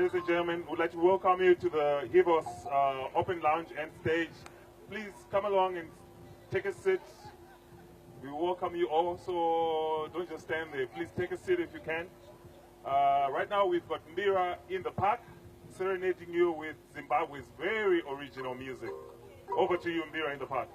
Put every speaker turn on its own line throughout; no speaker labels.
Ladies and gentlemen, we'd like to welcome you to the Hivos Open Lounge and Stage. Please come along and take a seat. We welcome you all, so don't just stand there. Please take a seat if you can. Right now we've got Mbira in the park, serenading you with Zimbabwe's very original music. Over to you, Mbira in the park.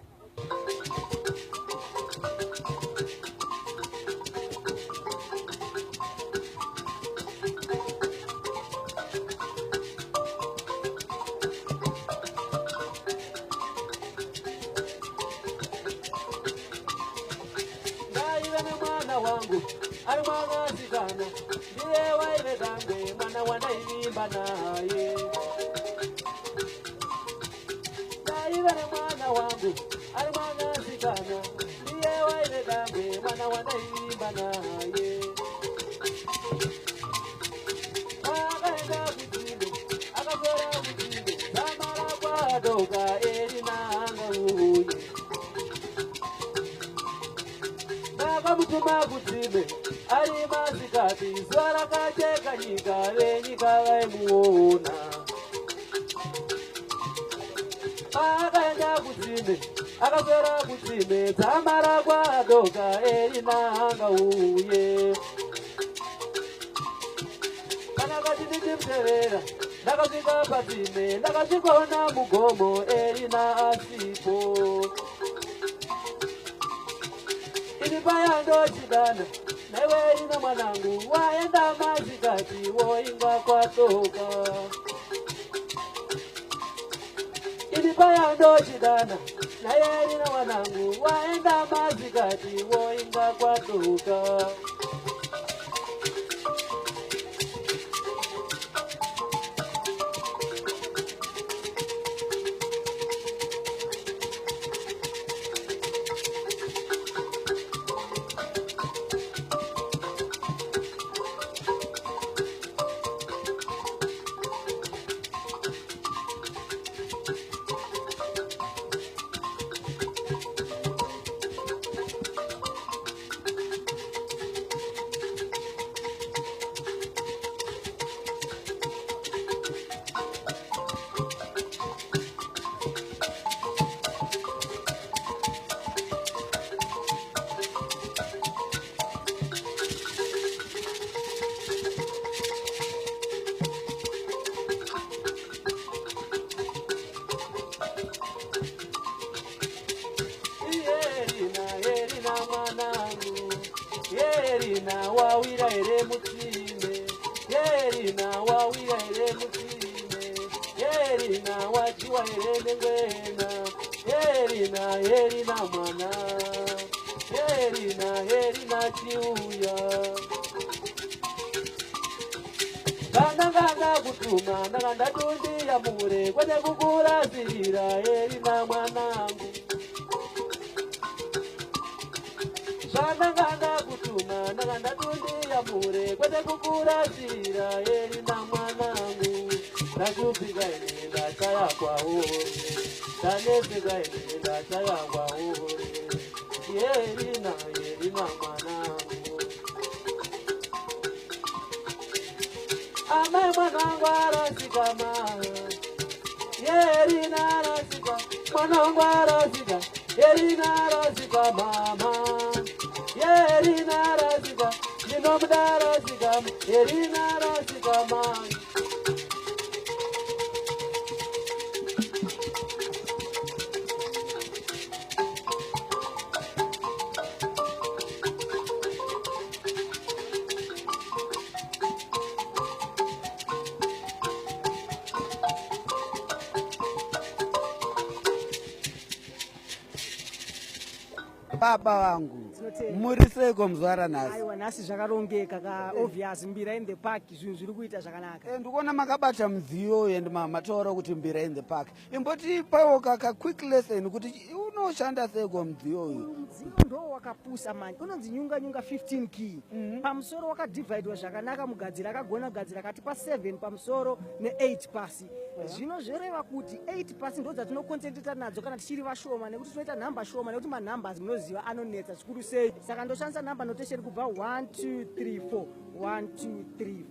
Baba wangu muriseko mzwara nasi.
Aiwa nasi zvakarongeka ka obvious Mbira in the park zvinhu zviri kuita zvakanaka.
Ndikuona makabata mudziyo and mataura kuti Mbira in the park. Imboti pawo kaka quick lesson kuti unoshanda seko mudziyo uyu.
Mudziyo ndo wakapusa manje. Unonzi nyunga 15 key. Pamusoro wakadividwa zvakanaka mugadzira akagona kugadzira kati pa 7 pamusoro ne8 pasi. Zvino zvereva kuti 8 pasi ndo dzatinoconcentrate nadzo kana tichiri vashoma nekuti tinoita number shoma nekuti ma numbers munoziva anonetsa zvikuru sei. Saka ndoshandisa number notation kubva 1 2 3 4 1 2 3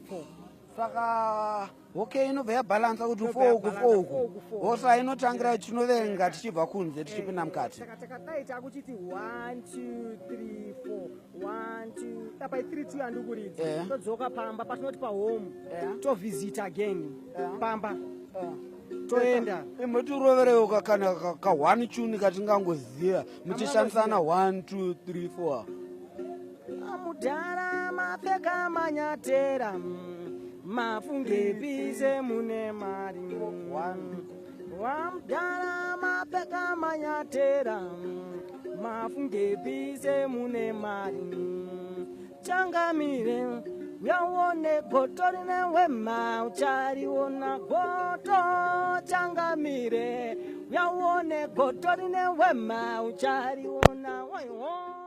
4.
saka okay inobva yabhalansa kuti
Inobva
4 uku
yabhalansa
4
4
uku
uku 4.
osa inotangira tinoverenga tichibva kunze tichipinda mukati
saka takadai takuchiti 1 2 3 4 1 2 apa 3 2 handikuridza todzoka pamba patinoti pahome tovisit again pamba toenda
imbotiroverewo kana ka1 chuni katingangoziva muchishandisana 1 2 3 4
mudhara mapfeka manyatera mafungepise mune mari wamudhara mapfeka manyatera mafungepise mune mari changamire uyawone goto rine wema uchariona goto changamire uyawone goto rine wema uchariona waiho